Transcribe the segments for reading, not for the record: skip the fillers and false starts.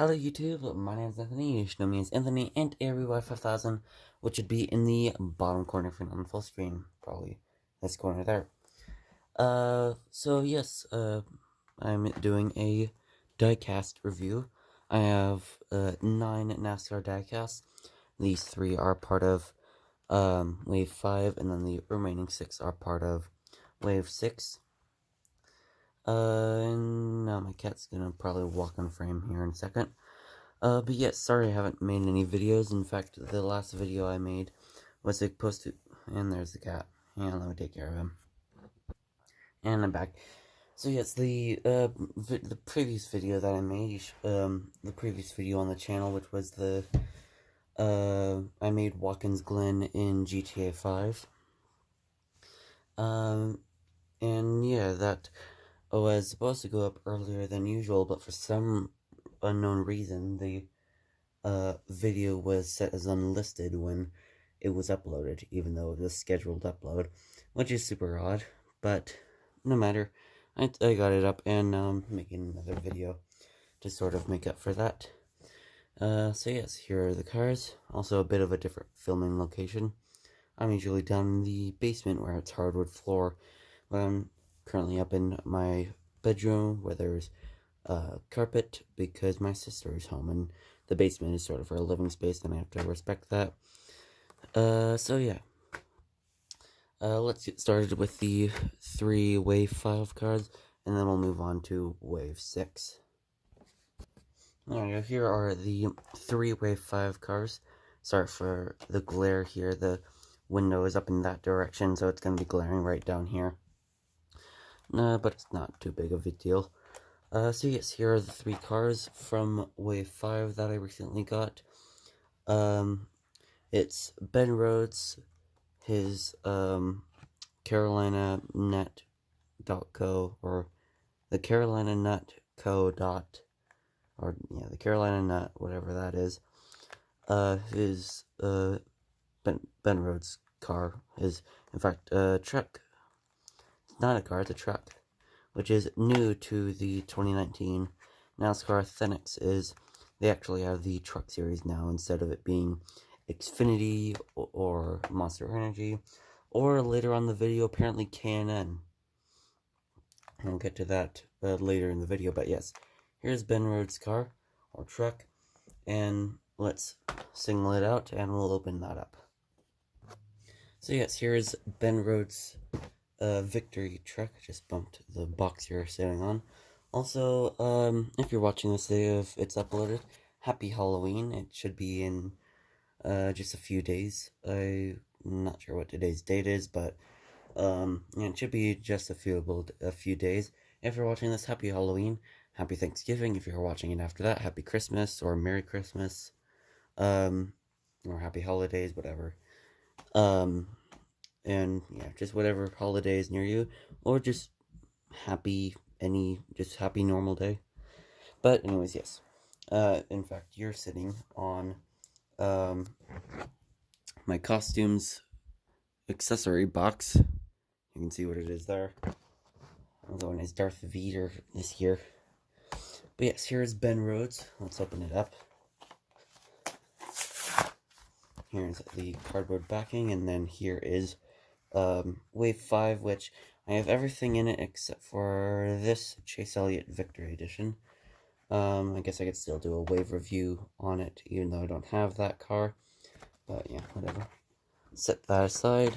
Hello YouTube, my name is Anthony, you should know me as Anthony, and ARY 5000, which would be in the bottom corner if you're not on full screen, probably this corner there. I'm doing a diecast review. I have 9 NASCAR diecasts. These 3 are part of Wave 5, and then the remaining 6 are part of Wave 6. And now my cat's gonna probably walk on frame here in a second. But yes, sorry I haven't made any videos. In fact, the last video I made was supposed to... And there's the cat. And let me take care of him. And I'm back. So yes, the previous video that I made, the previous video on the channel, which was the, I made Watkins Glen in GTA 5. And yeah, that was supposed to go up earlier than usual, but for some unknown reason, the video was set as unlisted when it was uploaded, even though it was a scheduled upload, which is super odd, but no matter. I got it up, and now I'm making another video to sort of make up for that. So yes, here are the cars. Also a bit of a different filming location. I'm usually down in the basement where it's hardwood floor, but I'm currently up in my bedroom where there's carpet because my sister is home, and the basement is sort of her living space, and I have to respect that. So yeah. Let's get started with the 3 Wave 5 cards, and then we'll move on to Wave 6. Alright, here are the 3 Wave 5 cars. Sorry for the glare here, the window is up in that direction, so it's going to be glaring right down here. But it's not too big of a deal. So yes, here are the 3 cars from Wave 5 that I recently got. It's Ben Rhodes, his Carolina Nut.co, or the Carolina Nut Co. Or yeah, the Carolina Nut, whatever that is. His Ben Rhodes car is, in fact, a truck. It's not a car, it's a truck, which is new to the 2019 NASCAR Authentics. They actually have the truck series now instead of it being Xfinity or Monster Energy, or later on the video, apparently K&N. I'll get to that later in the video, but yes, here's Ben Rhodes' car, or truck, and let's single it out, and we'll open that up. So yes, here's Ben Rhodes' victory truck. I just bumped the box you're sitting on. Also, if you're watching this video, if it's uploaded, happy Halloween. It should be in just a few days. I'm not sure what today's date is, but it should be just a few days. If you're watching this, happy Halloween, happy Thanksgiving. If you're watching it after that, happy Christmas or Merry Christmas, or happy holidays, whatever. And yeah, just whatever holidays near you, or just happy normal day. But anyways, yes. In fact, you're sitting on my costumes accessory box. You can see what it is there. The one is Darth Vader is here. But yes, here's Ben Rhodes. Let's open it up. Here's the cardboard backing, and then here is Wave 5, which I have everything in it except for this Chase Elliott Victory Edition. I guess I could still do a wave review on it, even though I don't have that car. But yeah, whatever. Set that aside.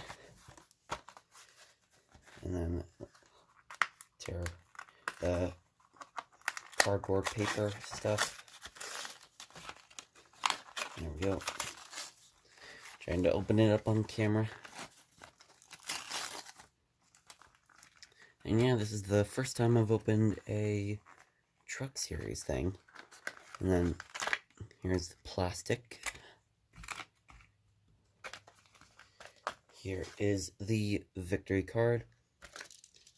And then tear the cardboard paper stuff. There we go. Trying to open it up on camera. And yeah, this is the first time I've opened a truck series thing. And then here's the plastic. Here is the victory card.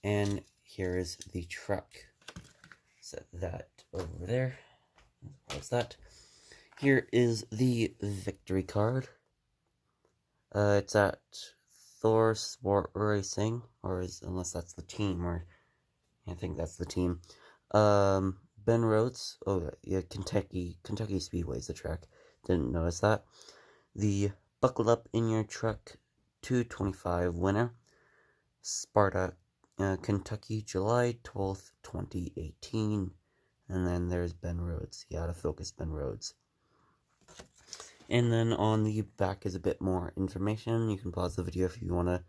And here is the truck. Set that over there. What's that? Here is the victory card. It's at Thor Sport Racing, unless that's the team, or I think that's the team. Ben Rhodes. Oh yeah, Kentucky Speedway's the track. Didn't notice that. The Buckle Up in Your Truck 225 winner, Sparta, Kentucky, July 12th, 2018. And then there's Ben Rhodes, the Out of Focus Ben Rhodes. And then on the back is a bit more information. You can pause the video if you want to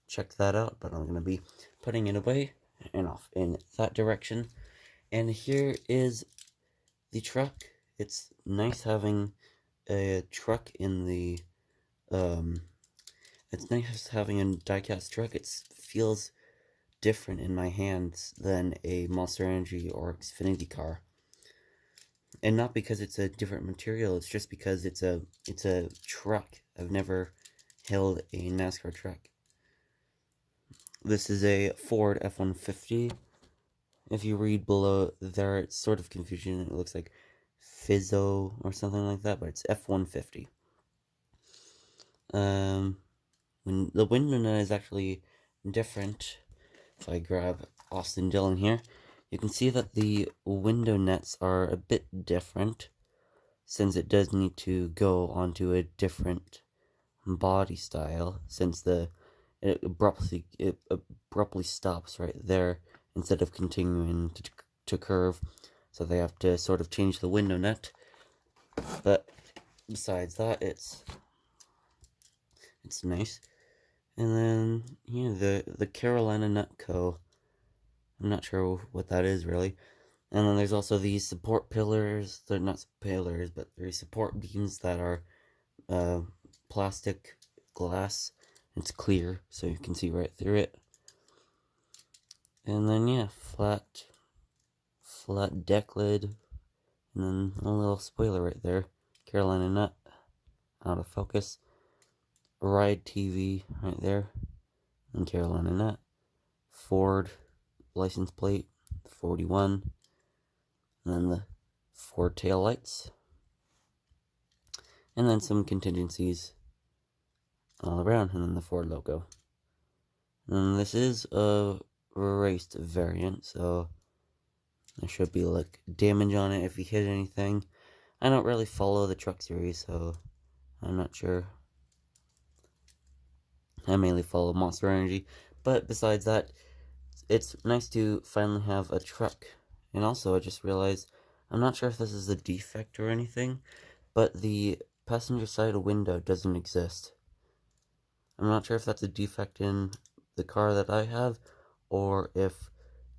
check that out, but I'm going to be putting it away and off in that direction. And here is the truck. It's nice having a truck in the, it's nice having a diecast truck. It feels different in my hands than a Monster Energy or Xfinity car. And not because it's a different material, it's just because it's a truck. I've never held a NASCAR truck. This is a Ford F-150. If you read below there, it's sort of confusion. It looks like Fizzo or something like that, but it's F-150. When the window nut is actually different. If I grab Austin Dillon here, you can see that the window nets are a bit different, since it does need to go onto a different body style, since it abruptly stops right there instead of continuing to curve, so they have to sort of change the window net. But besides that, it's nice. And then the Carolina Nut Co. I'm not sure what that is really. And then there's also these support pillars. They're not pillars, but they're support beams that are plastic glass. It's clear, so you can see right through it. And then yeah, flat deck lid, and then a little spoiler right there. Carolina Nut, Out of Focus. Ride TV right there, and Carolina Nut. Ford license plate 41, and then the Ford tail lights, and then some contingencies all around, and then the Ford logo. And this is a raced variant, so there should be like damage on it if you hit anything. I don't really follow the truck series, so I'm not sure. I mainly follow Monster Energy, but besides that, it's nice to finally have a truck. And also, I just realized, I'm not sure if this is a defect or anything, but the passenger side window doesn't exist. I'm not sure if that's a defect in the car that I have, or if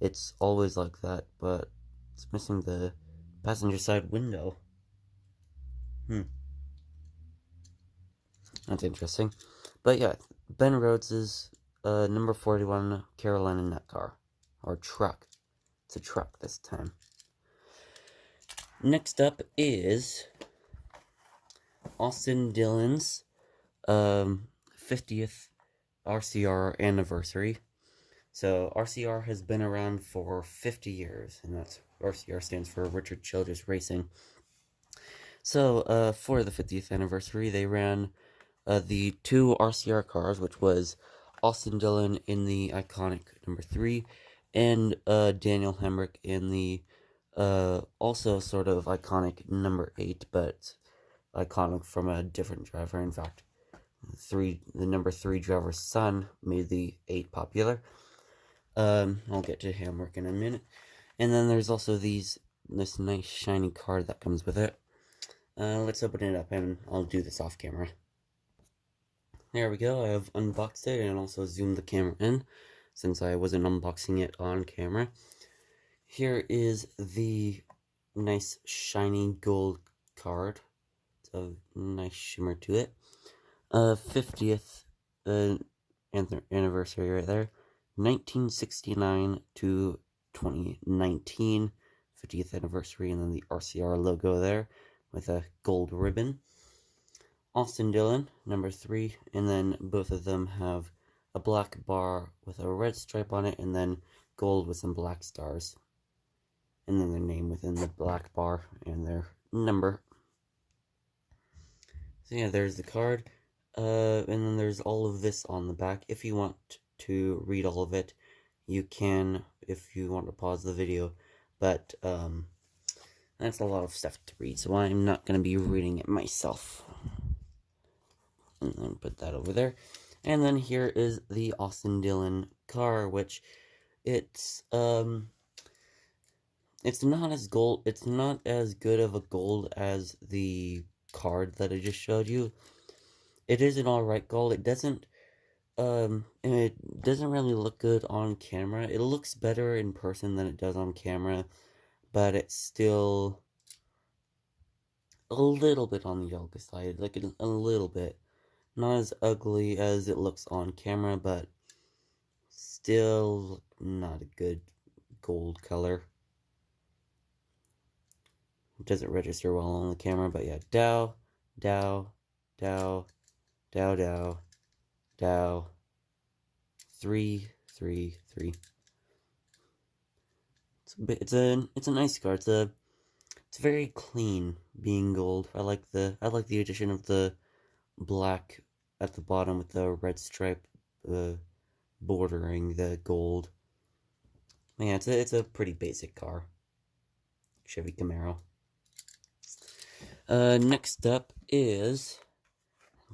it's always like that, but it's missing the passenger side window. That's interesting. But yeah, Ben Rhodes' number 41 Carolina Nut car. Or truck. It's a truck this time. Next up is Austin Dillon's 50th RCR anniversary. So RCR has been around for 50 years, and that's RCR stands for Richard Childress Racing. So for the 50th anniversary, they ran the two RCR cars, which was Austin Dillon in the iconic number 3, and Daniel Hemrick in the also sort of iconic number 8, but iconic from a different driver. In fact, the number 3 driver's son made the 8 popular. I'll get to Hemrick in a minute. And then there's also this nice shiny card that comes with it. Let's open it up, and I'll do this off camera. There we go, I have unboxed it and also zoomed the camera in, since I wasn't unboxing it on camera. Here is the nice shiny gold card. It's a nice shimmer to it. 50th anniversary right there. 1969 to 2019. 50th anniversary, and then the RCR logo there with a gold ribbon. Austin Dillon, number 3, and then both of them have a black bar with a red stripe on it, and then gold with some black stars. And then their name within the black bar and their number. So yeah, there's the card. And then there's all of this on the back. If you want to read all of it, you can, if you want to pause the video. But That's a lot of stuff to read, so I'm not going to be reading it myself. And then put that over there. And then here is the Austin Dillon car, which it's not as good of a gold as the card that I just showed you. It is an alright gold. It doesn't really look good on camera. It looks better in person than it does on camera, but it's still a little bit on the younger side, like a little bit. Not as ugly as it looks on camera, but still not a good gold color. It doesn't register well on the camera, but yeah, Dow, Dow, Dow, Dow, Dow, Dow, 3, 3, 3. It's a nice car. It's very clean being gold. I like the addition of the black at the bottom with the red stripe bordering the gold. Yeah, it's a pretty basic car. Chevy Camaro. Next up is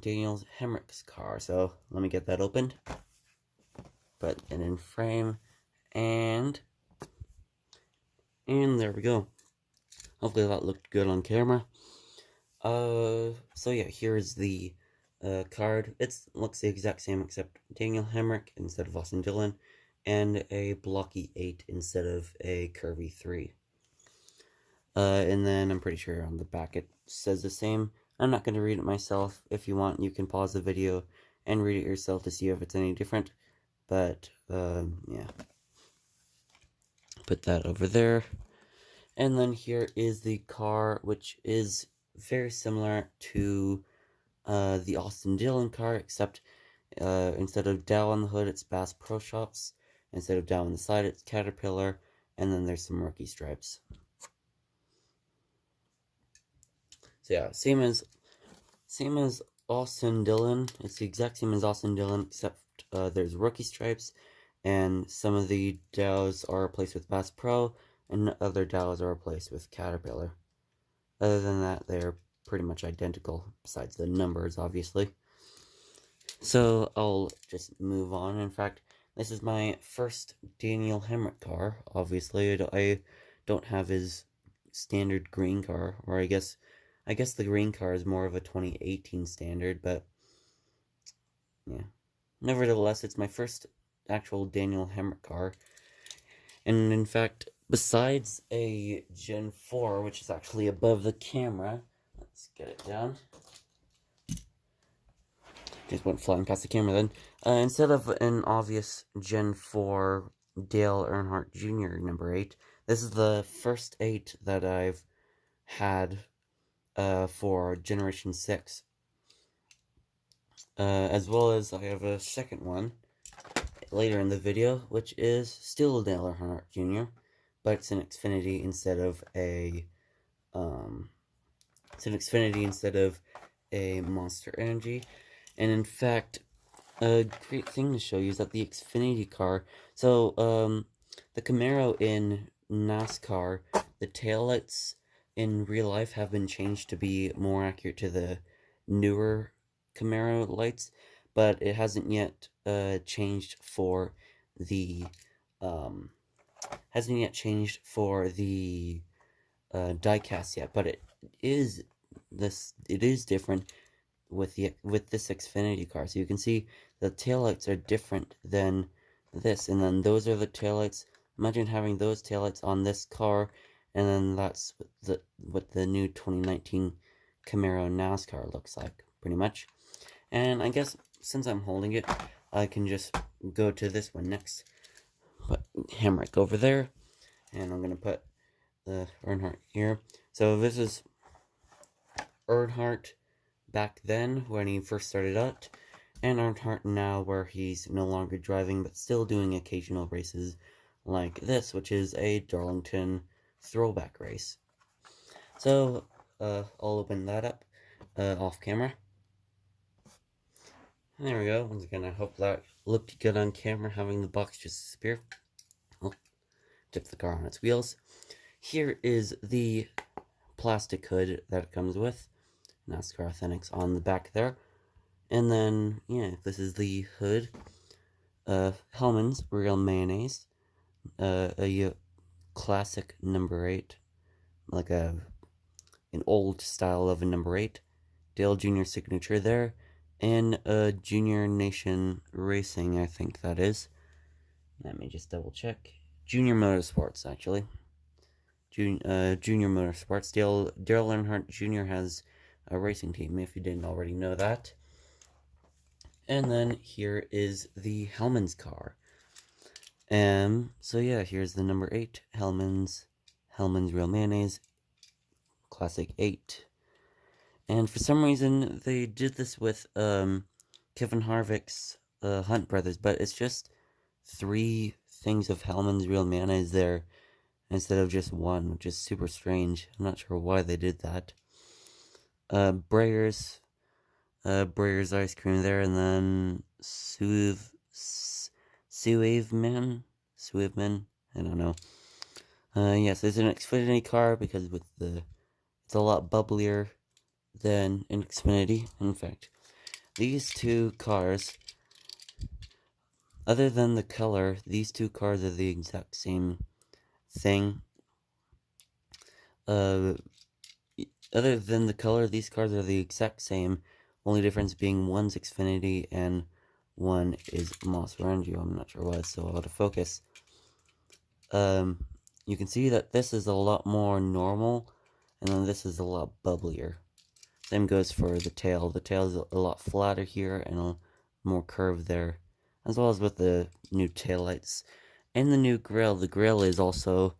Daniel Hemrick's car. So let me get that opened. Put it in frame, and there we go. Hopefully that looked good on camera. So yeah, here's the card. It looks the exact same except Daniel Hemrick instead of Austin Dillon, and a blocky 8 instead of a curvy 3. And then I'm pretty sure on the back it says the same. I'm not going to read it myself. If you want, you can pause the video and read it yourself to see if it's any different. But, yeah. Put that over there. And then here is the car, which is very similar to the Austin Dillon car, except instead of Dow on the hood, it's Bass Pro Shops. Instead of Dow on the side, it's Caterpillar. And then there's some rookie stripes. So yeah, same as Austin Dillon. It's the exact same as Austin Dillon, except there's rookie stripes, and some of the Dows are replaced with Bass Pro, and other Dows are replaced with Caterpillar. Other than that, they're pretty much identical, besides the numbers, obviously. So I'll just move on. In fact, this is my first Daniel Hemrick car. Obviously, I don't have his standard green car, or I guess the green car is more of a 2018 standard, but yeah. Nevertheless, it's my first actual Daniel Hemrick car. And in fact, besides a Gen 4, which is actually above the camera, let's get it down. Just went flying past the camera then. Instead of an obvious Gen 4 Dale Earnhardt Jr. number 8, this is the first 8 that I've had for Generation 6. As well as I have a second one later in the video, which is still Dale Earnhardt Jr., but it's an Xfinity instead of a Monster Energy. And in fact, a great thing to show you is that the Xfinity car, so the Camaro in NASCAR, the taillights in real life have been changed to be more accurate to the newer Camaro lights, but it hasn't yet changed for the diecast yet. But it is different with this Xfinity car. So you can see the taillights are different than this, and then those are the taillights. Imagine having those taillights on this car, and then that's what the new 2019 Camaro NASCAR looks like, pretty much. And I guess since I'm holding it, I can just go to this one next. Put Hemrick over there, and I'm gonna put the Earnhardt here. So this is Earnhardt back then when he first started out, and Earnhardt now where he's no longer driving but still doing occasional races like this, which is a Darlington throwback race. So I'll open that up off camera. And there we go. Once again, I hope that looked good on camera, having the box just disappear. I'll tip the car on its wheels. here is the plastic hood that it comes with. NASCAR Authentics on the back there. And then, yeah, this is the hood. Hellman's Real Mayonnaise. A classic number 8. Like an old style of a number 8. Dale Jr. signature there. And Junior Nation Racing, I think that is. Let me just double check. Junior Motorsports, actually. Junior Motorsports. Dale Earnhardt Jr. has a racing team, if you didn't already know that. And then here is the Hellman's car. So yeah, here's the number 8, Hellman's Real Mayonnaise, Classic 8. And for some reason, they did this with, Kevin Harvick's, Hunt Brothers, but it's just 3 things of Hellman's Real Mayonnaise there, instead of just 1, which is super strange. I'm not sure why they did that. Breyer's ice cream there, and then Suaveman, I don't know. Yes, it's an Xfinity car because it's a lot bubblier than an Xfinity. In fact, these 2 cars, other than the color, these 2 cars are the exact same thing. Other than the color, these cars are the exact same. Only difference being one's Xfinity and one is Monster Energy. I'm not sure why it's so out of focus. You can see that this is a lot more normal, and then this is a lot bubblier. Same goes for the tail. The tail is a lot flatter here and a more curved there, as well as with the new taillights and the new grille. The grille is also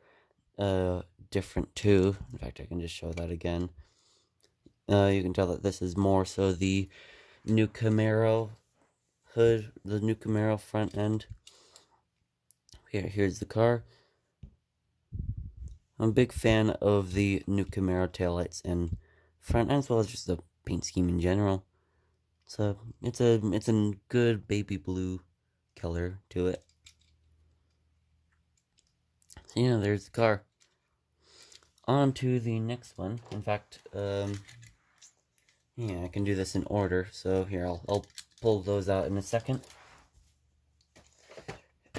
different too. In fact, I can just show that again. You can tell that this is more so the new Camaro hood, the new Camaro front end. Here's the car. I'm a big fan of the new Camaro taillights and front end, as well as just the paint scheme in general. So it's a good baby blue color to it. So yeah, there's the car. On to the next one. In fact, yeah, I can do this in order. So here, I'll pull those out in a second.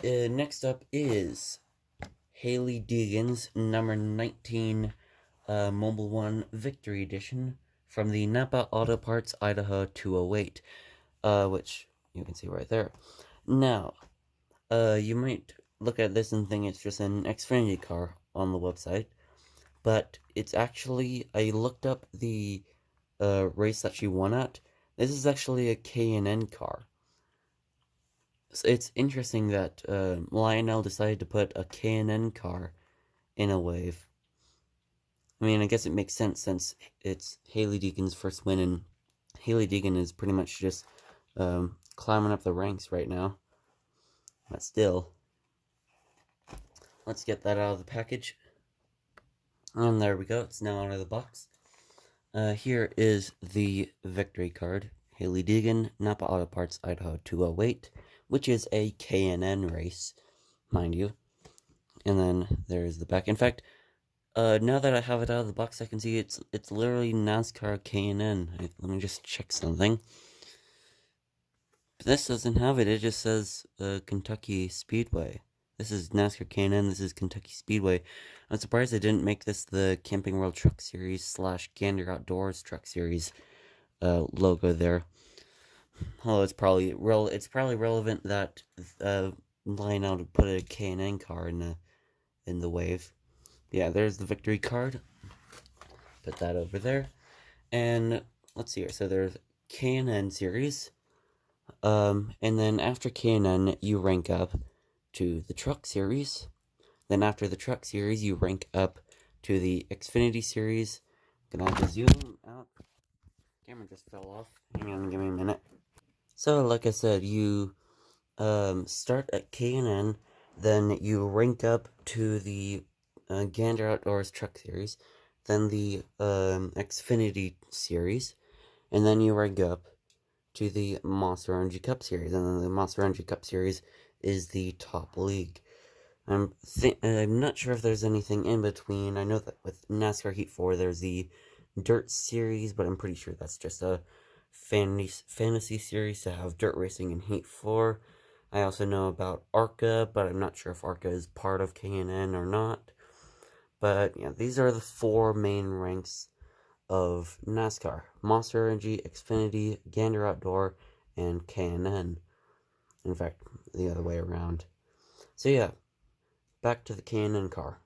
Next up is Hailie Deegan's number 19 Mobile One Victory Edition from the Napa Auto Parts Idaho 208, which you can see right there. Now, you might look at this and think it's just an Xfinity car on the website, but it's actually, I looked up the race that she won at. This is actually a K&N car. So it's interesting that Lionel decided to put a K&N car in a wave. I mean, I guess it makes sense since it's Hailie Deegan's first win, and Hailie Deegan is pretty much just climbing up the ranks right now. But still, let's get that out of the package. And there we go, it's now out of the box. Here is the victory card. Hailie Deegan, Napa Auto Parts Idaho 208, which is a K&N race, mind you. And then there's the back. In fact, now that I have it out of the box, I can see it's literally NASCAR K&N. Let me just check something. This doesn't have it. It just says Kentucky Speedway. This is NASCAR K&N. This is Kentucky Speedway. I'm surprised they didn't make this the Camping World Truck Series / Gander Outdoors Truck Series logo there. Oh, it's probably relevant that Lionel to put a K&N car in the wave. Yeah, there's the victory card. Put that over there. And let's see here. So there's K&N series. And then after K&N, you rank up to the truck series. Then after the truck series, you rank up to the Xfinity series. Gonna have to zoom out. Camera just fell off. Hang on, give me a minute. So, like I said, you start at K&N, then you rank up to the Gander Outdoors Truck Series, then the Xfinity Series, and then you rank up to the Monster Energy Cup Series, and then the Monster Energy Cup Series is the top league. I'm not sure if there's anything in between. I know that with NASCAR Heat 4, there's the Dirt series, but I'm pretty sure that's just a fantasy series to have dirt racing in Heat 4. I also know about ARCA, but I'm not sure if ARCA is part of K&N or not. But yeah, these are the 4 main ranks of NASCAR: Monster Energy, Xfinity, Gander Outdoor, and K&N. In fact, the other way around. So yeah, back to the K&N car.